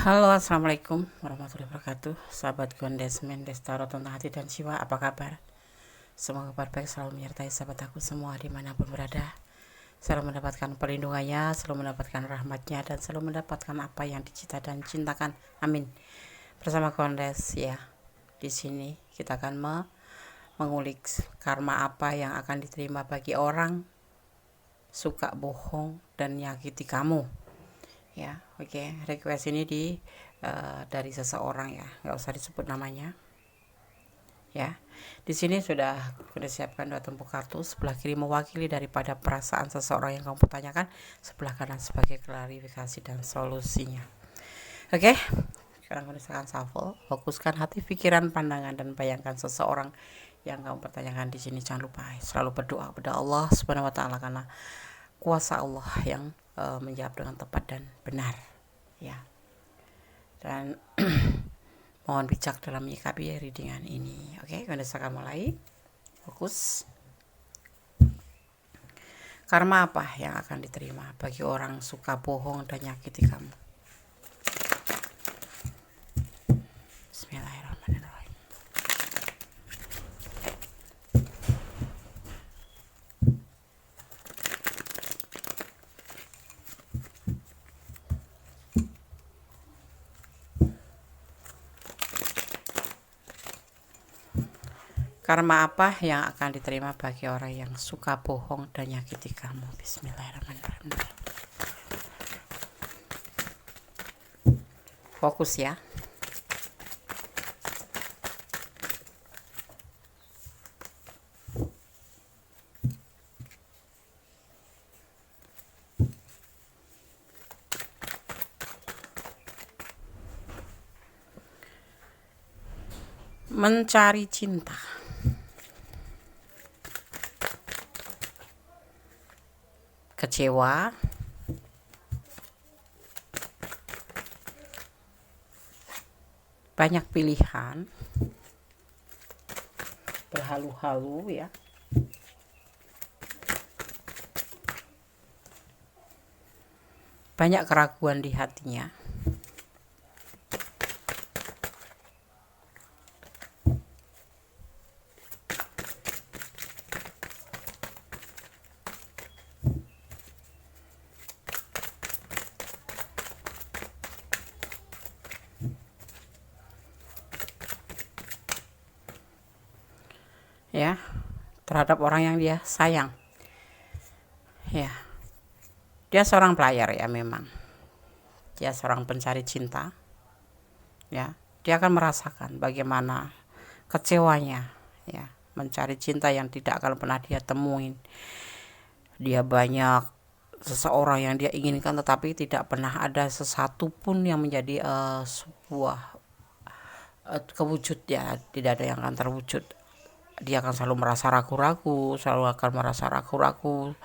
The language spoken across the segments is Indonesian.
Halo, assalamualaikum warahmatullahi wabarakatuh. Sahabat Gondes Mendes Tarot tentang hati dan jiwa, apa kabar? Semoga kabar baik selalu menyertai sahabat aku semua dimanapun berada. Selalu mendapatkan perlindungannya, selalu mendapatkan rahmatnya, dan selalu mendapatkan apa yang dicita dan cintakan. Amin. Bersama Gondes ya. Di sini kita akan mengulik karma apa yang akan diterima bagi orang suka bohong dan nyakiti kamu. Ya, oke. Request ini dari seseorang ya, nggak usah disebut namanya. Ya, di sini sudah siapkan 2 tumpuk kartu. Sebelah kiri mewakili daripada perasaan seseorang yang kamu pertanyakan, sebelah kanan sebagai klarifikasi dan solusinya. Oke, sekarang gunakan shuffle. Fokuskan hati, pikiran, pandangan, dan bayangkan seseorang yang kamu pertanyakan di sini. Jangan lupa selalu berdoa kepada Allah Subhanahu Wa Taala karena kuasa Allah yang menjawab dengan tepat dan benar ya. Dan mohon bijak dalam menyikapi readingan ini. Oke, kita akan mulai. Fokus. Karma apa yang akan diterima bagi orang suka bohong dan nyakiti kamu? Bismillahirrahmanirrahim. Karma apa yang akan diterima bagi orang yang suka bohong dan nyakiti kamu? Bismillahirrahmanirrahim. Fokus ya. Mencari cinta. Kecewa. Banyak pilihan. Berhalu-halu ya. Banyak keraguan di hatinya. Ya, terhadap orang yang dia sayang. Ya. Dia seorang pelayar ya memang. Dia seorang pencari cinta. Ya, dia akan merasakan bagaimana kecewanya ya, mencari cinta yang tidak akan pernah dia temuin. Dia banyak seseorang yang dia inginkan tetapi tidak pernah ada sesatu pun yang menjadi sebuah kewujud ya, tidak ada yang akan terwujud. Dia akan selalu merasa ragu-ragu, selalu akan merasa ragu-ragu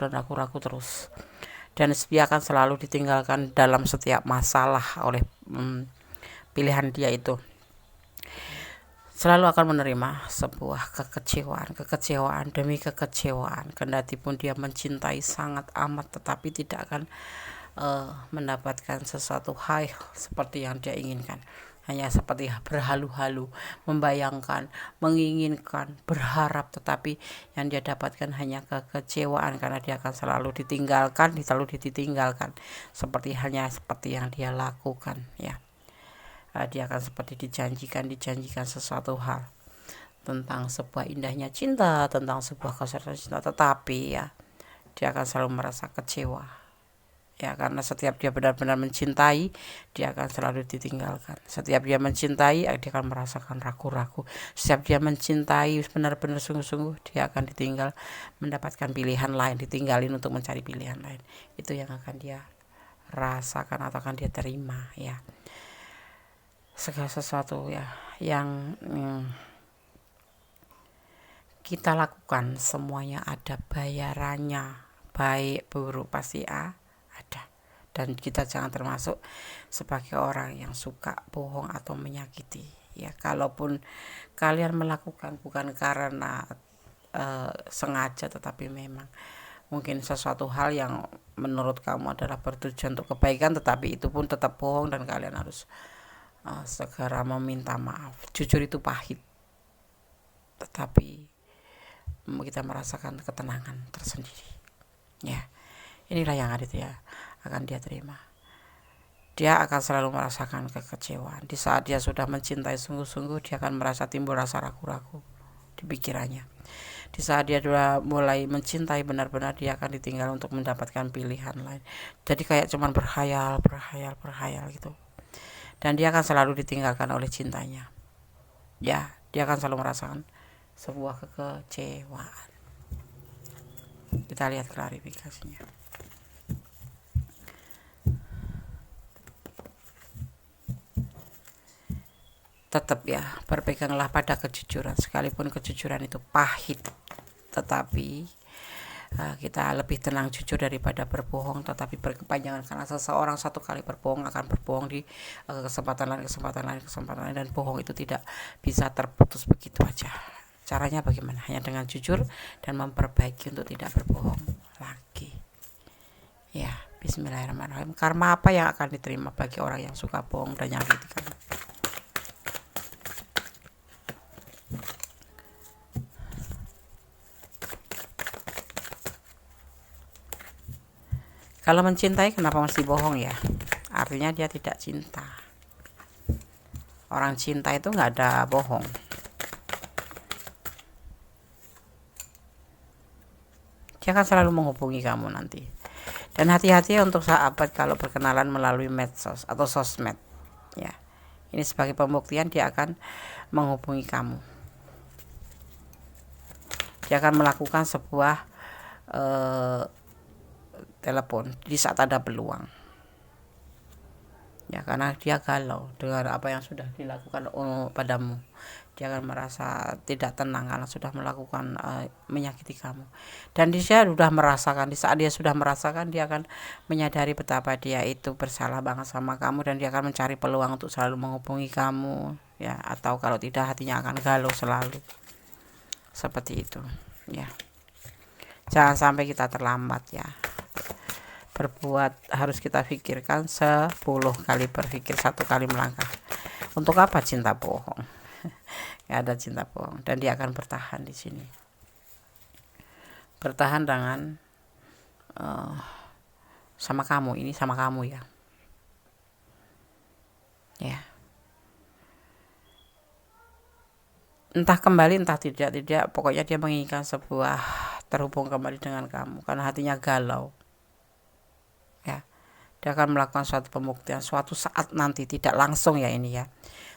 dan ragu-ragu terus. Dan dia akan selalu ditinggalkan dalam setiap masalah oleh pilihan dia itu. Selalu akan menerima sebuah kekecewaan demi kekecewaan. Kendati pun dia mencintai sangat amat, tetapi tidak akan mendapatkan sesuatu hal seperti yang dia inginkan. Hanya seperti berhalu-halu, membayangkan, menginginkan, berharap, tetapi yang dia dapatkan hanya kekecewaan karena dia akan selalu ditinggalkan, seperti yang dia lakukan ya. Dia akan seperti dijanjikan sesuatu hal tentang sebuah indahnya cinta, tentang sebuah keseriusan cinta, tetapi ya dia akan selalu merasa kecewa. Ya, karena setiap dia benar-benar mencintai, dia akan selalu ditinggalkan. Setiap dia mencintai, dia akan merasakan ragu-ragu. Setiap dia mencintai benar-benar sungguh-sungguh, dia akan ditinggal, mendapatkan pilihan lain, ditinggalin untuk mencari pilihan lain. Itu yang akan dia rasakan atau akan dia terima ya. Segala sesuatu ya yang kita lakukan semuanya ada bayarannya, baik buruk pasti ada. Dan kita jangan termasuk sebagai orang yang suka bohong atau menyakiti ya. Kalaupun kalian melakukan bukan karena sengaja, tetapi memang mungkin sesuatu hal yang menurut kamu adalah bertujuan untuk kebaikan, tetapi itu pun tetap bohong dan kalian harus segera meminta maaf. Jujur itu pahit, tetapi kita merasakan ketenangan tersendiri. Ya, inilah yang ya akan dia terima. Dia akan selalu merasakan kekecewaan. Di saat dia sudah mencintai sungguh-sungguh, dia akan merasa timbul rasa ragu-ragu di pikirannya. Di saat dia sudah mulai mencintai benar-benar, dia akan ditinggal untuk mendapatkan pilihan lain. Jadi kayak cuman berhayal gitu. Dan dia akan selalu ditinggalkan oleh cintanya. Ya, dia akan selalu merasakan sebuah kekecewaan. Kita lihat klarifikasinya. Tetap ya, berpeganglah pada kejujuran, sekalipun kejujuran itu pahit, tetapi kita lebih tenang jujur daripada berbohong tetapi berkepanjangan, karena seseorang satu kali berbohong akan berbohong di kesempatan lain, dan bohong itu tidak bisa terputus begitu aja. Caranya bagaimana? Hanya dengan jujur dan memperbaiki untuk tidak berbohong lagi. Ya, bismillahirrahmanirrahim. Karma apa yang akan diterima bagi orang yang suka bohong dan nyakiti kamu? Kalau mencintai kenapa mesti bohong ya? Artinya dia tidak cinta. Orang cinta itu nggak ada bohong. Dia akan selalu menghubungi kamu nanti. Dan hati-hati untuk sahabat kalau berkenalan melalui medsos atau sosmed. Ya, ini sebagai pembuktian dia akan menghubungi kamu. Dia akan melakukan sebuah telepon di saat ada peluang. Ya, karena dia galau dengan apa yang sudah dilakukan padamu. Dia akan merasa tidak tenang karena sudah melakukan menyakiti kamu. Dan dia sudah merasakan, di saat dia sudah merasakan, dia akan menyadari betapa dia itu bersalah banget sama kamu, dan dia akan mencari peluang untuk selalu menghubungi kamu, ya, atau kalau tidak hatinya akan galau selalu. Seperti itu, ya. Jangan sampai kita terlambat ya. Berbuat harus kita pikirkan 10 kali berpikir, 1 kali melangkah. Untuk apa cinta bohong? Gak ada cinta bohong, dan dia akan bertahan di sini. Bertahan dengan sama kamu, ini sama kamu ya. Ya. Entah kembali entah tidak, pokoknya dia menginginkan sebuah terhubung kembali dengan kamu karena hatinya galau. Ya, dia akan melakukan suatu pembuktian suatu saat nanti, tidak langsung ya ini ya,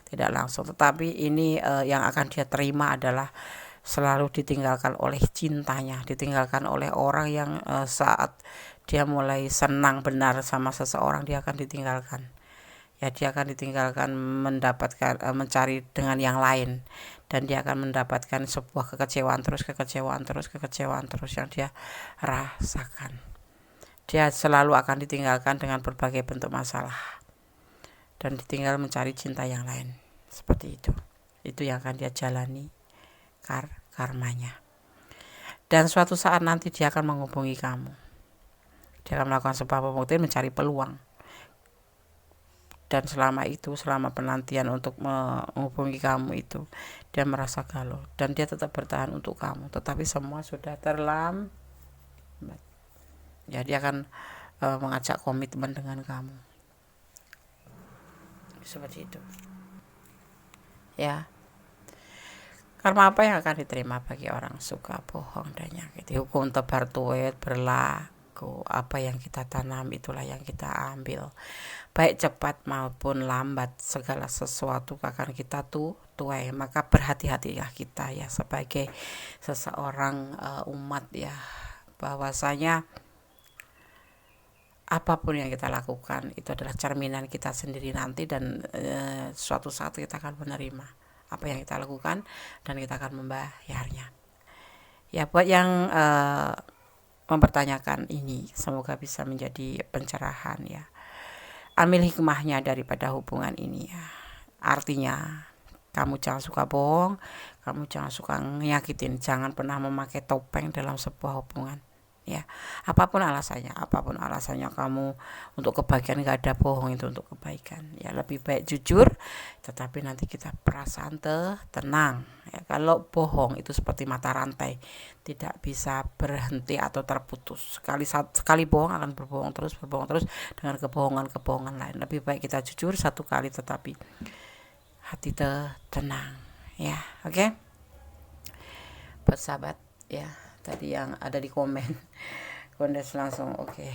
tidak langsung, tetapi ini yang akan dia terima adalah selalu ditinggalkan oleh cintanya, ditinggalkan oleh orang yang saat dia mulai senang benar sama seseorang, dia akan ditinggalkan. Ya, dia akan ditinggalkan, mendapatkan mencari dengan yang lain, dan dia akan mendapatkan sebuah kekecewaan terus yang dia rasakan. Dia selalu akan ditinggalkan dengan berbagai bentuk masalah dan ditinggal mencari cinta yang lain. Seperti itu yang akan dia jalani karmanya. Dan suatu saat nanti dia akan menghubungi kamu. Dia akan melakukan sebuah pembuktian, mencari peluang. Dan selama penantian untuk menghubungi kamu itu, dia merasa galau dan dia tetap bertahan untuk kamu, tetapi semua sudah terlambat. Ya, dia akan mengajak komitmen dengan kamu. Seperti itu. Ya. Karma apa yang akan diterima bagi orang suka bohong dan nyakiti? Hukum tebar tuet berlaku. Apa yang kita tanam itulah yang kita ambil. Baik cepat maupun lambat, segala sesuatu akan kita tuai. Maka berhati-hatilah kita ya sebagai seseorang umat ya, bahwasanya apapun yang kita lakukan itu adalah cerminan kita sendiri nanti, dan suatu saat kita akan menerima apa yang kita lakukan dan kita akan membayarnya. Ya, buat yang mempertanyakan ini, semoga bisa menjadi pencerahan ya. Ambil hikmahnya daripada hubungan ini ya. Artinya kamu jangan suka bohong, kamu jangan suka nyakitin, jangan pernah memakai topeng dalam sebuah hubungan ya. Apapun alasannya kamu untuk kebaikan, gak ada bohong itu untuk kebaikan ya. Lebih baik jujur tetapi nanti kita perasaan tenang ya. Kalau bohong itu seperti mata rantai, tidak bisa berhenti atau terputus. Sekali bohong akan berbohong terus dengan kebohongan lain. Lebih baik kita jujur satu kali tetapi hati tenang ya. Oke. Buat sahabat ya, tadi yang ada di komen Kondes langsung oke.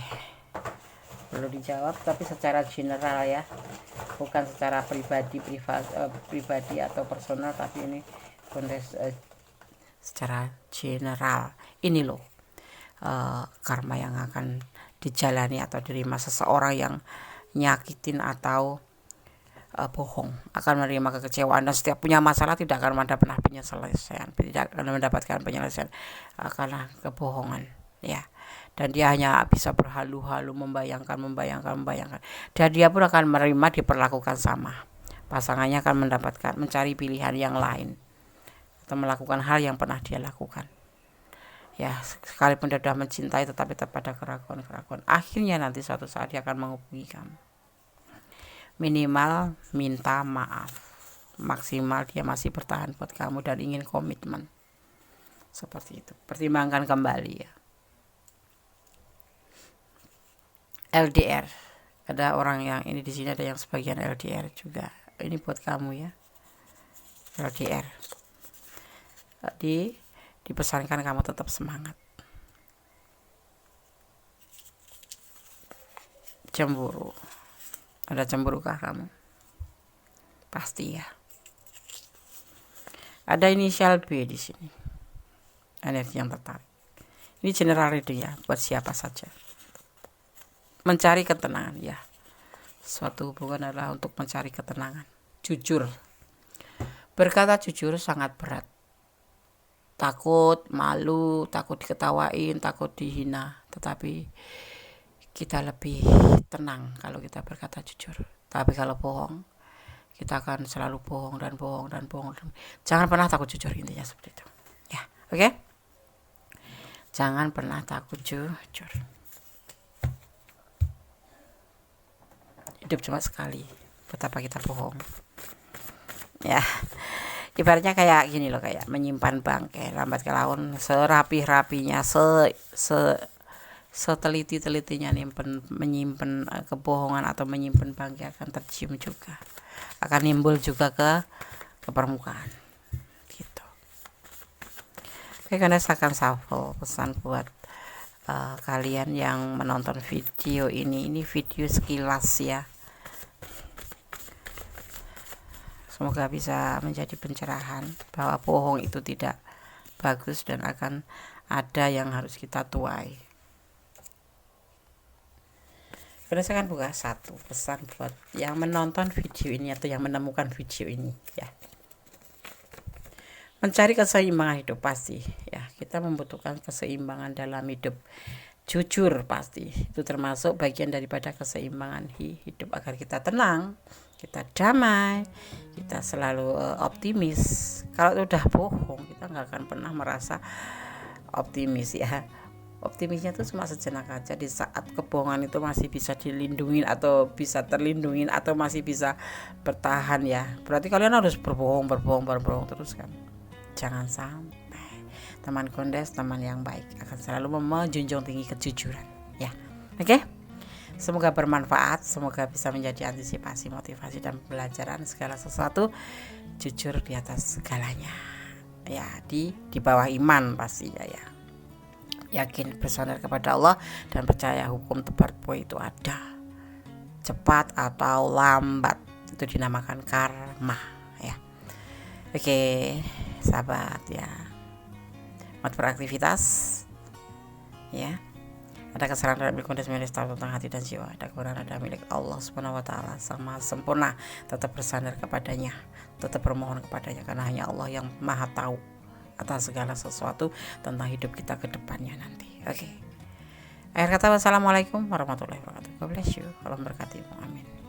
Perlu dijawab tapi secara general ya, bukan secara pribadi atau personal, tapi ini Kondes secara general. Ini loh karma yang akan dijalani atau diterima seseorang yang nyakitin atau bohong, akan menerima kekecewaan, dan setiap punya masalah tidak akan pernah penyelesaian, tidak akan mendapatkan penyelesaian karena kebohongan ya. Dan dia hanya bisa berhalu-halu membayangkan, dan dia pun akan menerima diperlakukan sama. Pasangannya akan mencari pilihan yang lain atau melakukan hal yang pernah dia lakukan ya. Sekalipun dia sudah mencintai tetapi tetap ada keraguan, akhirnya nanti suatu saat dia akan menghubungi kamu. Minimal minta maaf, maksimal dia masih bertahan buat kamu dan ingin komitmen. Seperti itu, pertimbangkan kembali ya. LDR, ada orang yang ini di sini, ada yang sebagian LDR juga. Ini buat kamu ya. LDR, dipesankan kamu tetap semangat. Cemburu, ada cemburukah kamu? Pasti ya. Ada inisial B di sini, energi yang tertarik. Ini general reading ya, buat siapa saja. Mencari ketenangan ya. Suatu hubungan adalah untuk mencari ketenangan. Jujur. Berkata jujur sangat berat. Takut, malu, takut diketawain, takut dihina. Tetapi kita lebih tenang kalau kita berkata jujur. Tapi kalau bohong, kita akan selalu bohong. Jangan pernah takut jujur, intinya seperti itu. Ya, oke? Jangan pernah takut jujur. Hidup cuma sekali, betapa kita bohong ya. Ibaratnya kayak gini loh, kayak menyimpan bangkai, lambat laun serapi-rapinya, seteliti-telitinya menyimpan kebohongan atau menyimpan bangkai akan tercium juga, akan nimbul juga ke permukaan gitu. Oke, karena saya akan shuffle pesan buat kalian yang menonton video ini video sekilas ya. Semoga bisa menjadi pencerahan bahwa bohong itu tidak bagus dan akan ada yang harus kita tuai. Karena saya akan buka satu pesan buat yang menonton video ini atau yang menemukan video ini ya. Mencari keseimbangan hidup pasti ya, kita membutuhkan keseimbangan dalam hidup. Jujur pasti itu termasuk bagian daripada keseimbangan hidup, agar kita tenang, kita damai, kita selalu optimis. Kalau udah bohong kita nggak akan pernah merasa optimis ya. Optimisnya tuh cuma sejenak aja di saat kebohongan itu masih bisa dilindungi atau bisa terlindungi atau masih bisa bertahan ya. Berarti kalian harus berbohong terus kan. Jangan sampai. Teman Kondes, teman yang baik, akan selalu menjunjung tinggi kejujuran ya. Oke? Semoga bermanfaat, semoga bisa menjadi antisipasi, motivasi dan pembelajaran segala sesuatu. Jujur di atas segalanya ya, di bawah iman pastinya ya. Yakin bersandar kepada Allah dan percaya hukum tebarpo itu ada, cepat atau lambat, itu dinamakan karma ya. Oke sahabat ya, selamat beraktivitas ya. Ada kesalahan dalam milik Kondes tahu tentang hati dan jiwa, ada kekurangan ada milik Allah Subhanahu wa taala sama sempurna. Tetap bersandar kepadanya, tetap bermohon kepadanya, karena hanya Allah yang maha tahu atas segala sesuatu tentang hidup kita ke depannya nanti. Oke. Akhir kata, wassalamualaikum warahmatullahi wabarakatuh. God bless you. Allah memberkati. Amin.